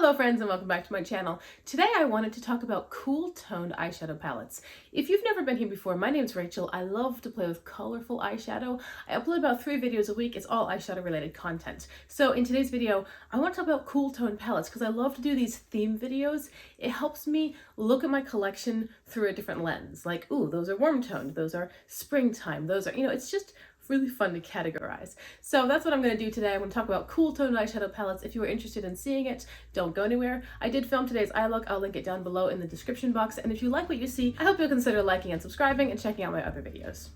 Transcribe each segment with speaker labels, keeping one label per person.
Speaker 1: Hello friends and welcome back to my channel. Today I wanted to talk about cool toned eyeshadow palettes. If you've never been here before, my name's Rachel. I love to play with colorful eyeshadow. I upload about 3 videos a week. It's all eyeshadow related content. So in today's video, I want to talk about cool toned palettes because I love to do these theme videos. It helps me look at my collection through a different lens. Like, ooh, those are warm toned, those are springtime, those are, it's just really fun to categorize. So that's what I'm going to do today. I'm going to talk about cool toned eyeshadow palettes. If you are interested in seeing it, don't go anywhere. I did film today's eye look. I'll link it down below in the description box. And if you like what you see, I hope you'll consider liking and subscribing and checking out my other videos.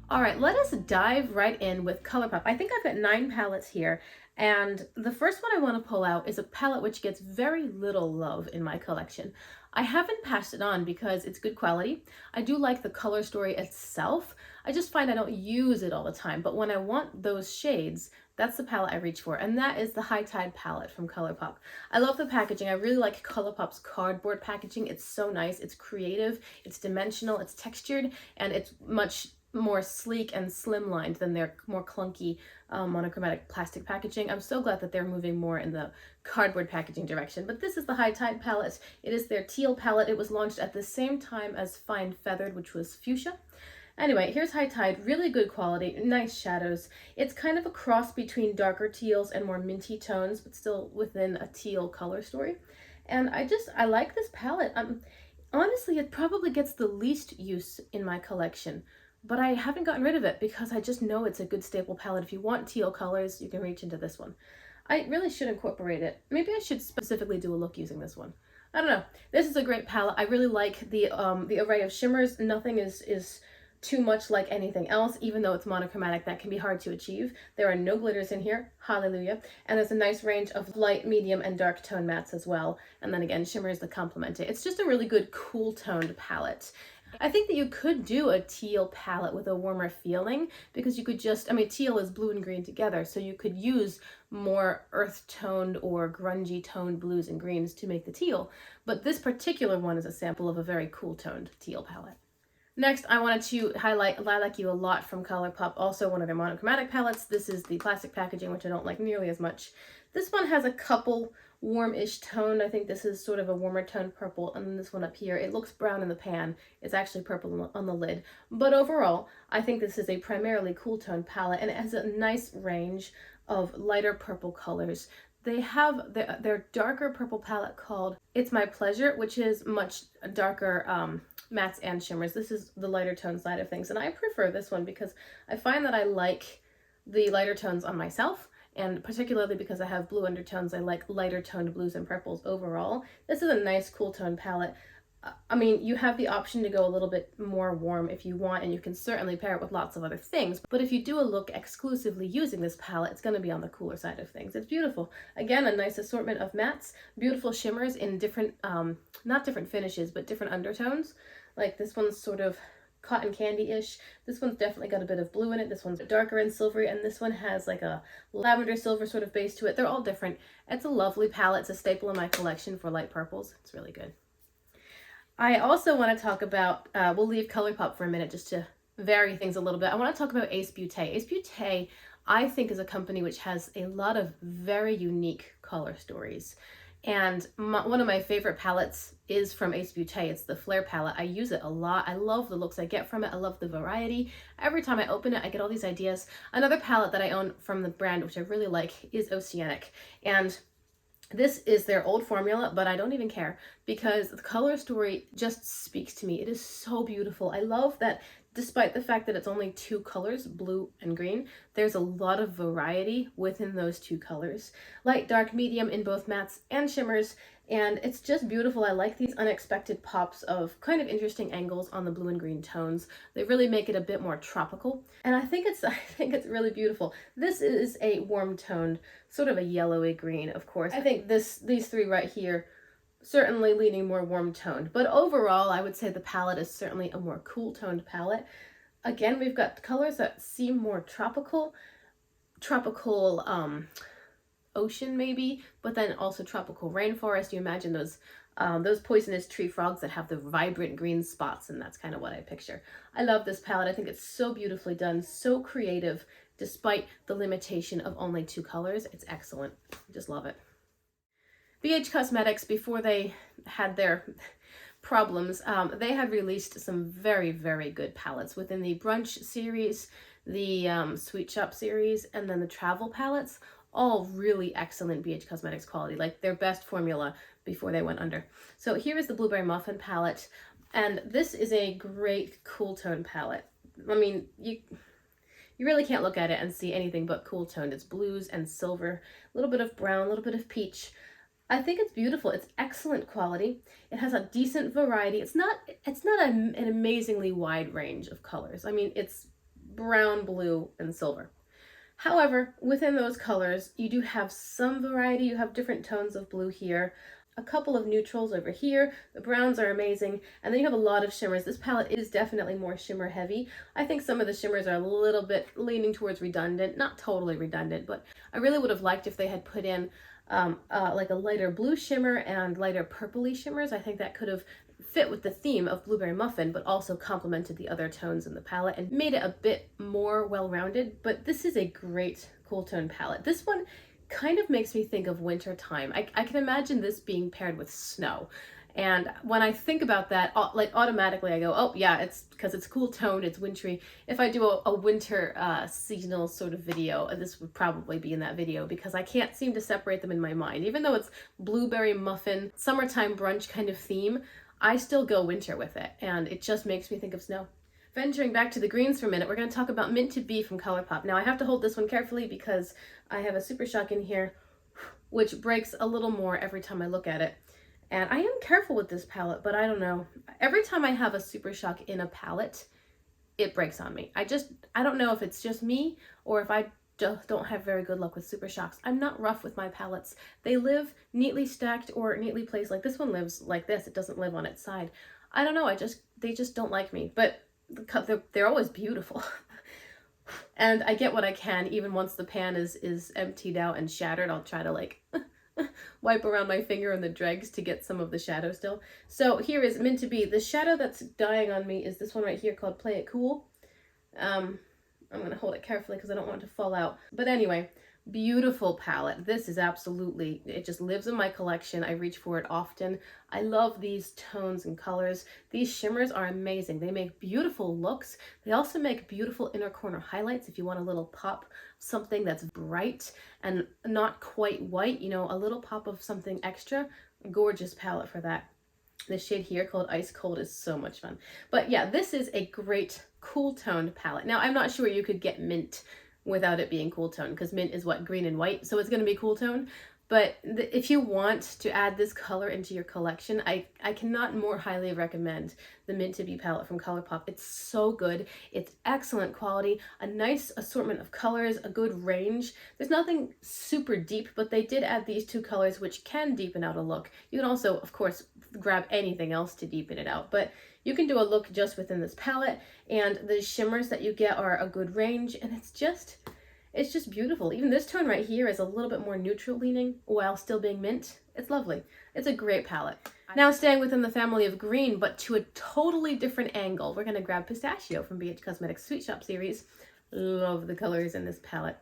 Speaker 1: All right, let us dive right in with ColourPop. I think I've got 9 palettes here, and the first one I want to pull out is a palette which gets very little love in my collection. I haven't passed it on because it's good quality. I do like the color story itself. I just find I don't use it all the time, but when I want those shades, that's the palette I reach for, and that is the High Tide palette from ColourPop. I love the packaging. I really like ColourPop's cardboard packaging. It's so nice. It's creative, it's dimensional, it's textured, and it's much more sleek and slimlined than their more clunky monochromatic plastic packaging. I'm so glad that they're moving more in the cardboard packaging direction. But this is the High Tide palette. It is their teal palette. It was launched at the same time as Fine Feathered, which was fuchsia. Anyway, here's High Tide, really good quality, nice shadows. It's kind of a cross between darker teals and more minty tones, but still within a teal color story. And I like this palette. Honestly, it probably gets the least use in my collection, but I haven't gotten rid of it because I just know it's a good staple palette. If you want teal colors, you can reach into this one. I really should incorporate it. Maybe I should specifically do a look using this one. I don't know. This is a great palette. I really like the array of shimmers. Nothing is too much like anything else, even though it's monochromatic. That can be hard to achieve. There are no glitters in here, hallelujah, and there's a nice range of light, medium, and dark tone mattes as well, and then again shimmers that complement it. It's just a really good cool toned palette. I think that you could do a teal palette with a warmer feeling because you could just, teal is blue and green together, so you could use more earth toned or grungy toned blues and greens to make the teal, but this particular one is a sample of a very cool toned teal palette. Next, I wanted to highlight Lilac You a Lot from ColourPop, also one of their monochromatic palettes. This is the plastic packaging, which I don't like nearly as much. This one has a couple warm-ish tone. I think this is sort of a warmer toned purple, and then this one up here, it looks brown in the pan. It's actually purple on the lid. But overall, I think this is a primarily cool toned palette, and it has a nice range of lighter purple colors. They have their darker purple palette called It's My Pleasure, which is much darker mattes and shimmers. This is the lighter tone side of things, and I prefer this one because I find that I like the lighter tones on myself, and particularly because I have blue undertones, I like lighter toned blues and purples overall. This is a nice cool tone palette. You have the option to go a little bit more warm if you want, and you can certainly pair it with lots of other things, but if you do a look exclusively using this palette, it's going to be on the cooler side of things. It's beautiful. Again, a nice assortment of mattes, beautiful shimmers in different, not different finishes, but different undertones. Like this one's sort of cotton candy-ish. This one's definitely got a bit of blue in it. This one's darker and silvery, and this one has like a lavender silver sort of base to it. They're all different. It's a lovely palette. It's a staple in my collection for light purples. It's really good. I also want to talk about, we'll leave ColourPop for a minute just to vary things a little bit. I want to talk about Ace Beauté. Ace Beauté, I think, is a company which has a lot of very unique color stories. And one of my favorite palettes is from Ace Beauté. It's the Flare palette. I use it a lot. I love the looks I get from it. I love the variety. Every time I open it, I get all these ideas. Another palette that I own from the brand, which I really like, is Oceanic. And this is their old formula, but I don't even care because the color story just speaks to me. It is so beautiful. I love that despite the fact that it's only 2 colors, blue and green, there's a lot of variety within those 2 colors. Light, dark, medium in both mattes and shimmers, and it's just beautiful. I like these unexpected pops of kind of interesting angles on the blue and green tones. They really make it a bit more tropical, and I think it's really beautiful. This is a warm toned, sort of a yellowy green, of course. I think these 3 right here certainly leaning more warm toned, but overall I would say the palette is certainly a more cool toned palette. Again, we've got colors that seem more tropical ocean maybe, but then also tropical rainforest. You imagine those poisonous tree frogs that have the vibrant green spots, and that's kind of what I picture. I love this palette. I think it's so beautifully done, so creative, despite the limitation of only 2 colors. It's excellent. Just love it. BH Cosmetics, before they had their problems, they had released some very, very good palettes within the Brunch series, the Sweet Shop series, and then the Travel palettes. All really excellent BH Cosmetics quality, like their best formula before they went under. So here is the Blueberry Muffin palette, and this is a great cool tone palette. I mean, you really can't look at it and see anything but cool toned. It's blues and silver, a little bit of brown, a little bit of peach. I think it's beautiful. It's excellent quality. It has a decent variety. It's not an amazingly wide range of colors. I mean, it's brown, blue, and silver. However, within those colors, you do have some variety. You have different tones of blue here, a couple of neutrals over here. The browns are amazing. And then you have a lot of shimmers. This palette is definitely more shimmer heavy. I think some of the shimmers are a little bit leaning towards redundant, not totally redundant, but I really would have liked if they had put in like a lighter blue shimmer and lighter purpley shimmers. I think that could have fit with the theme of Blueberry Muffin, but also complemented the other tones in the palette and made it a bit more well-rounded. But this is a great cool tone palette. This one kind of makes me think of winter time. I can imagine this being paired with snow. And when I think about that, like automatically I go, oh yeah, it's because it's cool toned, it's wintry. If I do a winter seasonal sort of video, this would probably be in that video because I can't seem to separate them in my mind. Even though it's Blueberry Muffin, summertime brunch kind of theme, I still go winter with it, and it just makes me think of snow. Venturing back to the greens for a minute, we're going to talk about Mint to Be from ColourPop. Now I have to hold this one carefully because I have a Super Shock in here, which breaks a little more every time I look at it. And I am careful with this palette, but I don't know. Every time I have a Super Shock in a palette, it breaks on me. I don't know if it's just me or if I don't have very good luck with Super Shocks. I'm not rough with my palettes. They live neatly stacked or neatly placed. Like this one lives like this. It doesn't live on its side. I don't know. They just don't like me. But they're always beautiful. And I get what I can. Even once the pan is emptied out and shattered, I'll try to like wipe around my finger in the dregs to get some of the shadow still. So here is Mint to Be. The shadow that's dying on me is this one right here called Play It Cool. I'm going to hold it carefully because I don't want it to fall out. But anyway, beautiful palette. This is absolutely, it just lives in my collection. I reach for it often. I love these tones and colors. These shimmers are amazing. They make beautiful looks. They also make beautiful inner corner highlights if you want a little pop, something that's bright and not quite white, you know, a little pop of something extra. Gorgeous palette for that. The shade here called Ice Cold is so much fun. But yeah, this is a great cool toned palette. Now, I'm not sure you could get mint without it being cool toned because mint is what, green and white, so it's going to be cool toned. But if you want to add this color into your collection, I cannot more highly recommend the Mint to Be palette from ColourPop. It's so good. It's excellent quality, a nice assortment of colors, a good range. There's nothing super deep, but they did add these 2 colors which can deepen out a look. You can also, of course, grab anything else to deepen it out, but you can do a look just within this palette, and the shimmers that you get are a good range, and it's just beautiful. Even this tone right here is a little bit more neutral leaning while still being mint. It's lovely. It's a great palette. Now staying within the family of green, but to a totally different angle, we're going to grab Pistachio from BH Cosmetics Sweet Shop series. Love the colors in this palette.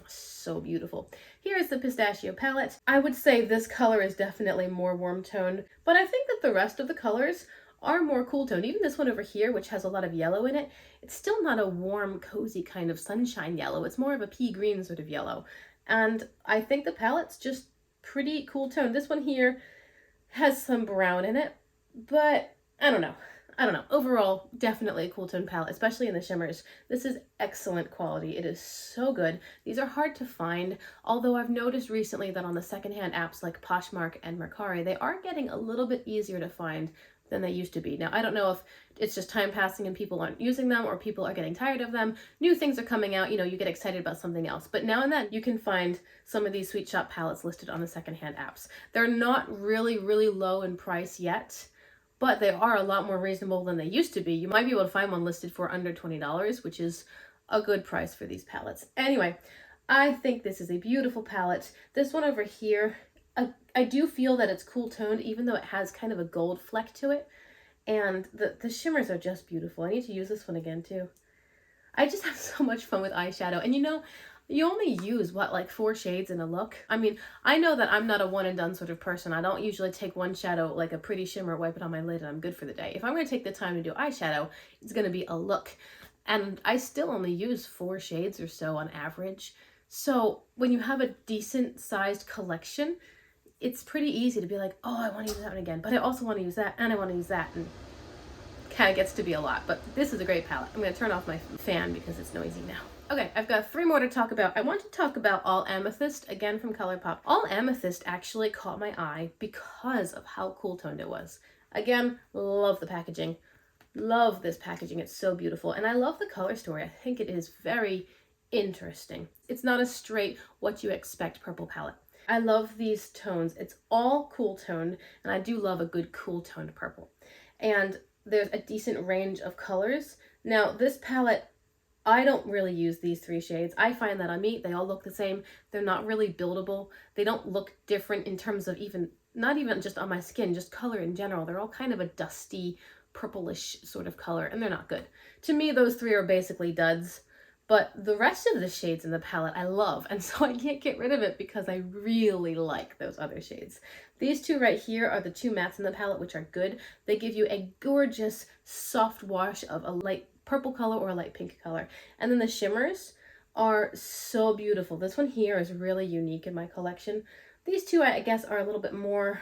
Speaker 1: So beautiful. Here is the Pistachio palette. I would say this color is definitely more warm toned, but I think that the rest of the colors are more cool toned. Even this one over here, which has a lot of yellow in it, it's still not a warm, cozy kind of sunshine yellow. It's more of a pea green sort of yellow. And I think the palette's just pretty cool toned. This one here has some brown in it, but I don't know. Overall, definitely a cool tone palette, especially in the shimmers. This is excellent quality. It is so good. These are hard to find, although I've noticed recently that on the secondhand apps like Poshmark and Mercari, they are getting a little bit easier to find than they used to be. Now, I don't know if it's just time passing and people aren't using them or people are getting tired of them. New things are coming out, you know, you get excited about something else. But now and then you can find some of these Sweet Shop palettes listed on the secondhand apps. They're not really, really low in price yet, but they are a lot more reasonable than they used to be. You might be able to find one listed for under $20, which is a good price for these palettes. Anyway, I think this is a beautiful palette. This one over here, I do feel that it's cool toned, even though it has kind of a gold fleck to it. And the shimmers are just beautiful. I need to use this one again too. I just have so much fun with eyeshadow. And you know, you only use what, like 4 shades in a look? I mean, I know that I'm not a one and done sort of person. I don't usually take one shadow, like a pretty shimmer, wipe it on my lid, and I'm good for the day. If I'm going to take the time to do eyeshadow, it's going to be a look. And I still only use 4 shades or so on average. So when you have a decent sized collection, it's pretty easy to be like, oh, I want to use that one again, but I also want to use that, and I want to use that, and kind of gets to be a lot. But this is a great palette. I'm going to turn off my fan because it's noisy now. Okay, I've got 3 more to talk about. I want to talk about All Amethyst, again from ColourPop. All Amethyst actually caught my eye because of how cool toned it was. Again, love the packaging. Love this packaging. It's so beautiful. And I love the color story. I think it is very interesting. It's not a straight what you expect purple palette. I love these tones. It's all cool toned, and I do love a good cool toned purple. And there's a decent range of colors. Now, this palette, I don't really use these 3 shades. I find that on me, they all look the same. They're not really buildable. They don't look different in terms of not even just on my skin, just color in general. They're all kind of a dusty, purplish sort of color, and they're not good. To me, those 3 are basically duds. But the rest of the shades in the palette I love, and so I can't get rid of it because I really like those other shades. These 2 right here are the 2 mattes in the palette, which are good. They give you a gorgeous soft wash of a light purple color or a light pink color. And then the shimmers are so beautiful. This one here is really unique in my collection. These 2, I guess, are a little bit more,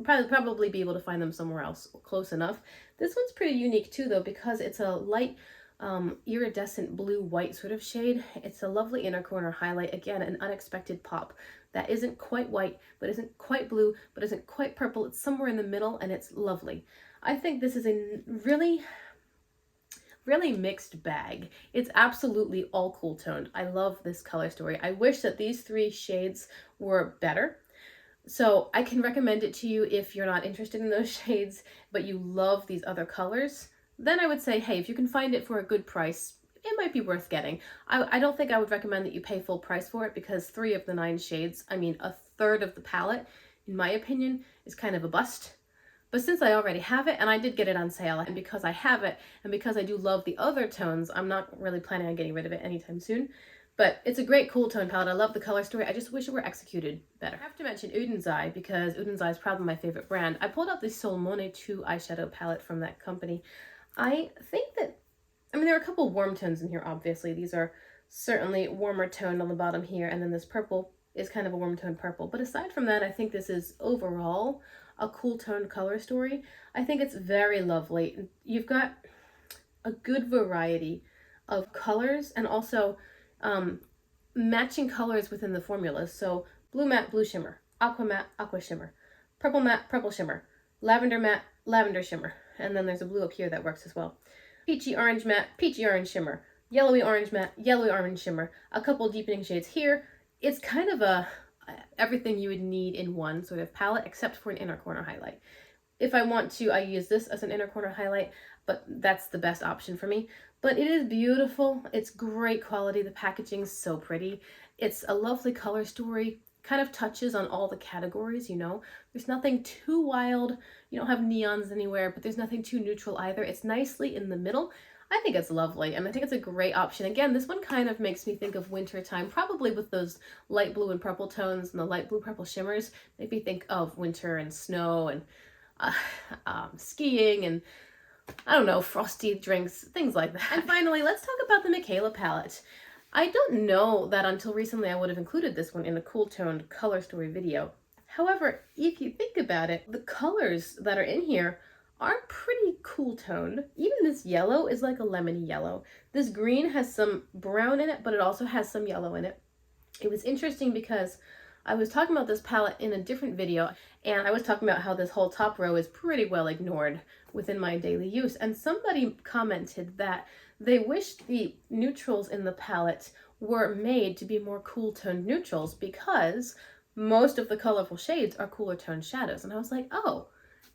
Speaker 1: probably be able to find them somewhere else close enough. This one's pretty unique too, though, because it's a light iridescent blue-white sort of shade. It's a lovely inner corner highlight. Again, an unexpected pop that isn't quite white, but isn't quite blue, but isn't quite purple. It's somewhere in the middle, and it's lovely. I think this is a really mixed bag. It's absolutely all cool toned. I love this color story. I wish that these 3 shades were better. So I can recommend it to you if you're not interested in those shades, but you love these other colors. Then I would say, hey, if you can find it for a good price, it might be worth getting. I don't think I would recommend that you pay full price for it, because 3 of the 9 shades, I mean, a third of the palette, in my opinion, is kind of a bust. But since I already have it, and I did get it on sale, and because I have it, and because I do love the other tones, I'm not really planning on getting rid of it anytime soon. But it's a great cool tone palette. I love the color story. I just wish it were executed better. I have to mention Uden's Eye, because Uden's Eye is probably my favorite brand. I pulled out the Solmone 2 eyeshadow palette from that company. I think that, I mean, there are a couple warm tones in here, obviously. These are certainly warmer toned on the bottom here, and then this purple is kind of a warm toned purple. But aside from that, I think this is overall a cool toned color story. I think it's very lovely. You've got a good variety of colors, and also matching colors within the formulas. So blue matte, blue shimmer, aqua matte, aqua shimmer, purple matte, purple shimmer, lavender matte, lavender shimmer. And then there's a blue up here that works as well. Peachy orange matte, peachy orange shimmer, yellowy orange matte, yellowy orange shimmer, a couple deepening shades here. It's kind of everything you would need in one sort of palette, except for an inner corner highlight. If I want to, I use this as an inner corner highlight, but that's the best option for me. But it is beautiful. It's great quality. The packaging's so pretty. It's a lovely color story. Kind of touches on all the categories, you know. There's nothing too wild. You don't have neons anywhere, but there's nothing too neutral either. It's nicely in the middle. I think it's lovely, and I think it's a great option. Again, this one kind of makes me think of winter time, probably with those light blue and purple tones and the light blue purple shimmers. Make me think of winter and snow and skiing and, I don't know, frosty drinks, things like that. And finally, let's talk about the Michaela palette. I don't know that until recently I would have included this one in a cool toned color story video. However, if you think about it, the colors that are in here are pretty cool toned. Even this yellow is like a lemony yellow. This green has some brown in it, but it also has some yellow in it. It was interesting because I was talking about this palette in a different video, and I was talking about how this whole top row is pretty well ignored within my daily use, and somebody commented that they wished the neutrals in the palette were made to be more cool toned neutrals, because most of the colorful shades are cooler toned shadows. And I was like, oh,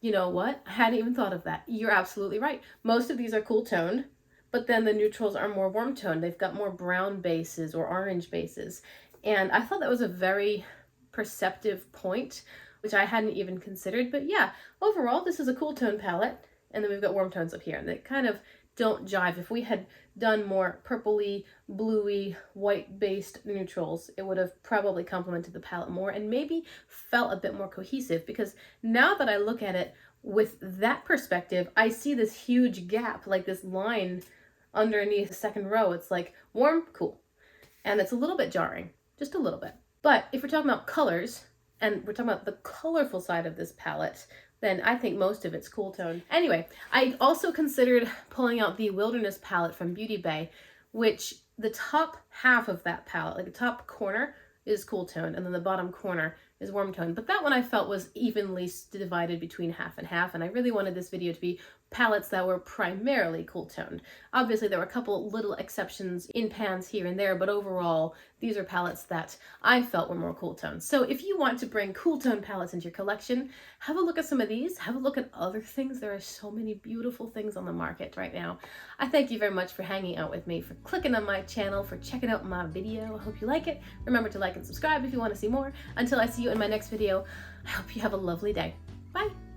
Speaker 1: you know what? I hadn't even thought of that. You're absolutely right. Most of these are cool toned, but then the neutrals are more warm toned. They've got more brown bases or orange bases. And I thought that was a very perceptive point, which I hadn't even considered. But yeah, overall, this is a cool tone palette. And then we've got warm tones up here, and it kind of don't jive. If we had done more purpley, bluey, white-based neutrals, it would have probably complemented the palette more and maybe felt a bit more cohesive, because now that I look at it with that perspective, I see this huge gap, like this line underneath the second row. It's like warm, cool. And it's a little bit jarring, just a little bit. But if we're talking about colors, and we're talking about the colorful side of this palette, then I think most of it's cool tone. Anyway, I also considered pulling out the Wilderness palette from Beauty Bay, which the top half of that palette, like the top corner, is cool tone, and then the bottom corner is warm tone. But that one I felt was evenly divided between half and half, and I really wanted this video to be palettes that were primarily cool toned. Obviously there were a couple little exceptions in pans here and there, but overall these are palettes that I felt were more cool toned. So if you want to bring cool tone palettes into your collection, have a look at some of these, have a look at other things. There are so many beautiful things on the market right now. I thank you very much for hanging out with me, for clicking on my channel, for checking out my video. I hope you like it. Remember to like and subscribe if you want to see more. Until I see you in my next video, I hope you have a lovely day. Bye!